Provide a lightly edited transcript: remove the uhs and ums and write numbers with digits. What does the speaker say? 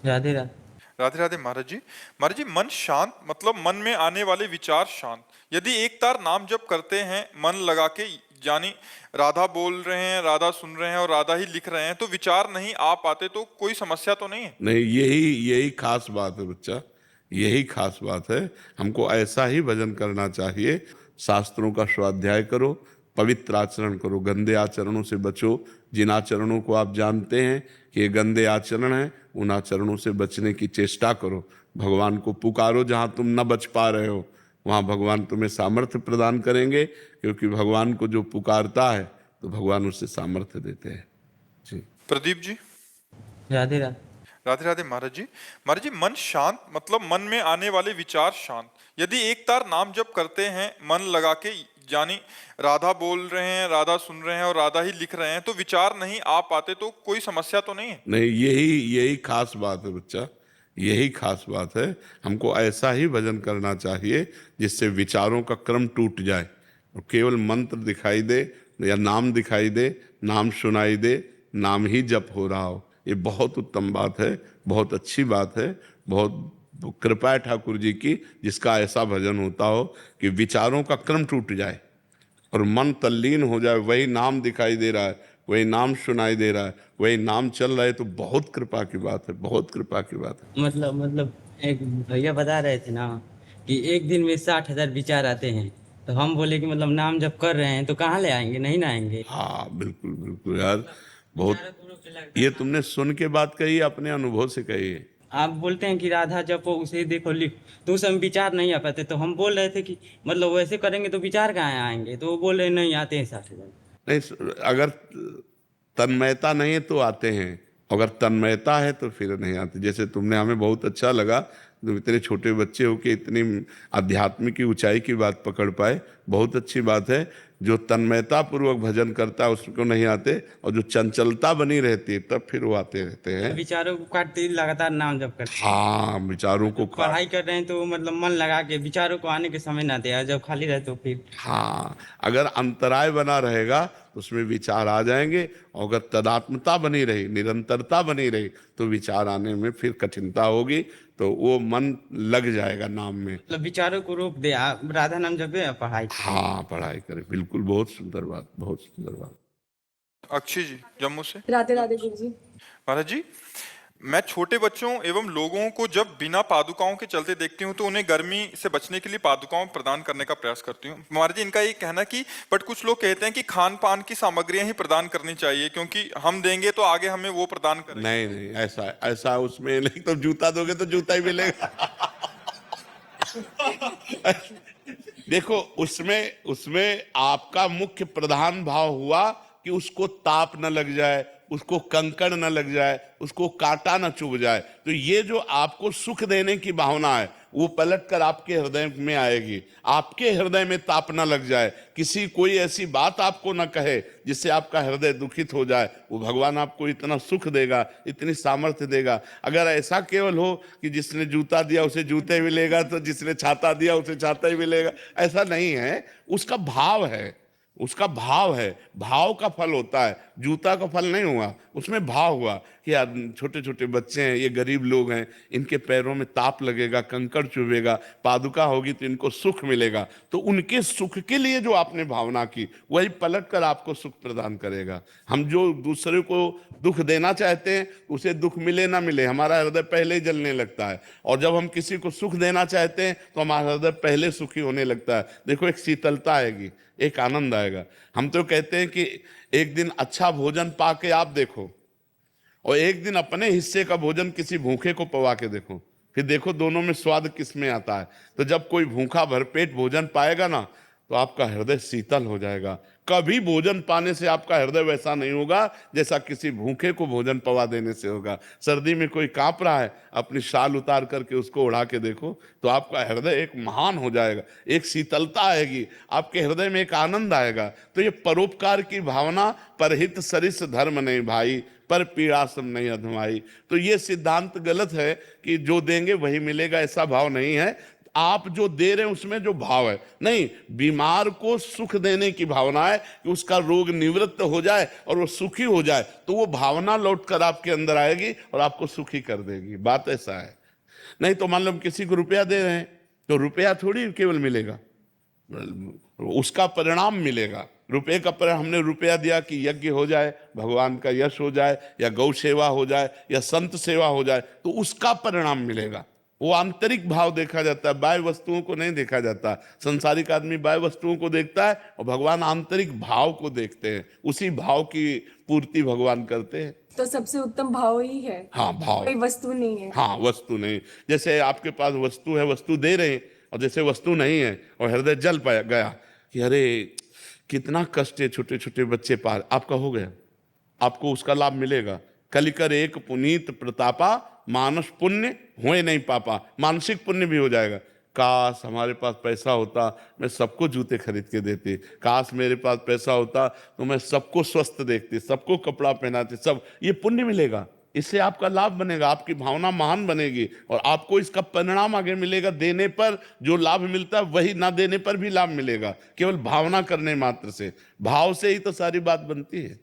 राधे राधे। राधे राधे महाराज जी मन शांत मतलब मन में आने वाले विचार शांत। यदि एक तार नाम जप करते हैं मन लगा के, यानी राधा बोल रहे हैं, राधा सुन रहे हैं और राधा ही लिख रहे हैं, तो विचार नहीं आ पाते तो कोई समस्या तो नहीं है? नहीं, यही यही खास बात है बच्चा, यही खास बात है। हमको ऐसा ही भजन करना चाहिए। शास्त्रों का स्वाध्याय करो, पवित्र आचरण करो, गंदे आचरणों से बचो। जिन आचरणों को आप जानते हैं कि ये गंदे आचरण हैं, उन आचरणों से बचने की चेष्टा करो। भगवान को पुकारो, जहां तुम न बच पा रहे हो वहां भगवान तुम्हें सामर्थ्य प्रदान करेंगे, क्योंकि भगवान को जो पुकारता है तो भगवान उससे सामर्थ्य देते हैं। जी। प्रदीप जी। राधे राधे। राधे राधे महाराज जी मन शांत मतलब मन में आने वाले विचार शांत। यदि एक तार नाम जप करते हैं मन लगा के, यानी राधा बोल रहे हैं, राधा सुन रहे हैं और राधा ही लिख रहे हैं, तो विचार नहीं आ पाते तो कोई समस्या तो नहीं है? नहीं, यही यही खास बात है बच्चा, यही खास बात है। हमको ऐसा ही भजन करना चाहिए जिससे विचारों का क्रम टूट जाए और केवल मंत्र दिखाई दे या नाम दिखाई दे, नाम सुनाई दे, नाम ही जप हो रहा हो। ये बहुत उत्तम बात है, बहुत अच्छी बात है। बहुत कृपा है ठाकुर जी की, जिसका ऐसा भजन होता हो कि विचारों का क्रम टूट जाए और मन तल्लीन हो जाए। वही नाम दिखाई दे रहा है, वही नाम सुनाई दे रहा है, वही नाम चल रहा है, तो बहुत कृपा की बात है, बहुत कृपा की बात है। मतलब एक भैया बता रहे थे ना कि एक दिन में 60,000 विचार आते हैं। तो हम बोले कि मतलब नाम जब कर रहे हैं तो कहाँ ले आएंगे, नहीं ना आएंगे। हाँ, बिल्कुल बिल्कुल यार, बहुत। विचारों को रोक के लगता ये है ना। तुमने सुन के बात कही, अपने अनुभव से कही है। आप बोलते हैं कि राधा जपो उसे देखो लिख, तो उस समय विचार नहीं आ पाते। तो हम बोल रहे थे कि मतलब वैसे करेंगे तो विचार कहाँ आएंगे, तो वो बोल रहे नहीं आते हैं 60,000। नहीं, अगर तन्मयता नहीं है तो आते हैं, अगर तन्मयता है तो फिर नहीं आते। जैसे तुमने, हमें बहुत अच्छा लगा, तुम इतने छोटे बच्चे हो कि इतनी आध्यात्मिक की ऊंचाई की बात पकड़ पाए, बहुत अच्छी बात है। जो तन्मयता पूर्वक भजन करता है उसको नहीं आते, और जो चंचलता बनी रहती है तब फिर वो आते रहते हैं। विचारों को काटते ही लगातार नाम जप करते हैं। हाँ, विचारों को जब काट। पढ़ाई कर रहे हैं तो मतलब मन लगा के विचारों को आने के समय ना दे, और जब खाली रहे तो फिर। हाँ, अगर अंतराय बना रहेगा तो उसमें विचार आ जाएंगे, और अगर तदात्मता बनी रही, निरंतरता बनी रही, तो विचार आने में फिर कठिनता होगी, तो वो मन लग जाएगा नाम में। मतलब विचारों को रोक दे, आप राधा नाम जपे और पढ़ाई करें। हाँ, पढ़ाई करें, बिल्कुल, बहुत सुंदर बात, बहुत सुंदर बात। अक्षय जी जम्मू से। राधे राधे गुरु जी। महाराज जी मैं छोटे बच्चों एवं लोगों को जब बिना पादुकाओं के चलते देखती हूँ तो उन्हें गर्मी से बचने के लिए पादुकाओं प्रदान करने का प्रयास करती हूँ। महाराज जी इनका ये कहना कि बट कुछ लोग कहते हैं कि खान पान की सामग्रियां ही प्रदान करनी चाहिए, क्योंकि हम देंगे तो आगे हमें वो प्रदान करेंगे। नहीं नहीं, ऐसा ऐसा उसमें नहीं, तो जूता दोगे तो जूता ही मिलेगा। देखो, उसमें उसमें आपका मुख्य प्रधान भाव हुआ कि उसको ताप न लग जाए, उसको कंकड़ न लग जाए, उसको कांटा न चुभ जाए। तो ये जो आपको सुख देने की भावना है वो पलट कर आपके हृदय में आएगी। आपके हृदय में ताप न लग जाए, किसी कोई ऐसी बात आपको न कहे जिससे आपका हृदय दुखित हो जाए, वो भगवान आपको इतना सुख देगा, इतनी सामर्थ्य देगा। अगर ऐसा केवल हो कि जिसने जूता दिया उसे जूते मिलेगा, तो जिसने छाता दिया उसे छाता ही मिलेगा, ऐसा नहीं है। उसका भाव है, उसका भाव है, भाव का फल होता है, जूता का फल नहीं हुआ, उसमें भाव हुआ कि यार छोटे छोटे बच्चे हैं, ये गरीब लोग हैं, इनके पैरों में ताप लगेगा, कंकड़ चुभेगा, पादुका होगी तो इनको सुख मिलेगा। तो उनके सुख के लिए जो आपने भावना की वही पलट कर आपको सुख प्रदान करेगा। हम जो दूसरे को दुख देना चाहते हैं उसे दुख मिले ना मिले, हमारा हृदय पहले ही जलने लगता है, और जब हम किसी को सुख देना चाहते हैं तो हमारा हृदय पहले सुखी होने लगता है। देखो, एक शीतलता आएगी, एक आनंद आएगा। हम तो कहते हैं कि एक दिन अच्छा भोजन पाके आप देखो, और एक दिन अपने हिस्से का भोजन किसी भूखे को पवा के देखो, फिर देखो दोनों में स्वाद किस में आता है। तो जब कोई भूखा भरपेट भोजन पाएगा ना, तो आपका हृदय शीतल हो जाएगा। कभी भोजन पाने से आपका हृदय वैसा नहीं होगा जैसा किसी भूखे को भोजन पवा देने से होगा। सर्दी में कोई कांप रहा है, अपनी शाल उतार करके उसको उड़ा के देखो, तो आपका हृदय एक महान हो जाएगा, एक शीतलता आएगी, आपके हृदय में एक आनंद आएगा। तो ये परोपकार की भावना, परहित सरिस धर्म नहीं भाई, पर पीड़ासम नहीं अधमाई। तो ये सिद्धांत गलत है कि जो देंगे वही मिलेगा, ऐसा भाव नहीं है। आप जो दे रहे हैं उसमें जो भाव है, नहीं, बीमार को सुख देने की भावना है कि उसका रोग निवृत्त हो जाए और वो सुखी हो जाए, तो वो भावना लौट कर आपके अंदर आएगी और आपको सुखी कर देगी। बात ऐसा है। नहीं तो मान लो हम किसी को रुपया दे रहे हैं तो रुपया थोड़ी केवल मिलेगा, उसका परिणाम मिलेगा। रुपये का परिणाम, हमने रुपया दिया कि यज्ञ हो जाए, भगवान का यश हो जाए, या गौ सेवा हो जाए, या संत सेवा हो जाए, तो उसका परिणाम मिलेगा। वो आंतरिक भाव देखा जाता है, बाह्य वस्तुओं को नहीं देखा जाता। संसारिक आदमी बाह्य वस्तुओं को देखता है और भगवान आंतरिक भाव को देखते हैं, उसी भाव की पूर्ति भगवान करते हैं। तो सबसे उत्तम भाव ही है। हाँ, भाव, कोई वस्तु नहीं है। हाँ, वस्तु नहीं। जैसे आपके पास वस्तु है, वस्तु दे रहे हैं, और जैसे वस्तु नहीं है और हृदय जल पाया गया कि अरे कितना कष्ट है, छोटे छोटे बच्चे पार, आपका हो गया, आपको उसका लाभ मिलेगा। कलिकर एक पुनीत प्रतापा, मानस पुण्य होए नहीं पापा, मानसिक पुण्य भी हो जाएगा। काश हमारे पास पैसा होता, मैं सबको जूते खरीद के देती, काश मेरे पास पैसा होता तो मैं सबको स्वस्थ देखती, सबको कपड़ा पहनाती, सब, ये पुण्य मिलेगा। इससे आपका लाभ बनेगा, आपकी भावना महान बनेगी और आपको इसका परिणाम आगे मिलेगा। देने पर जो लाभ मिलता है वही ना देने पर भी लाभ मिलेगा, केवल भावना करने मात्र से। भाव से ही तो सारी बात बनती है।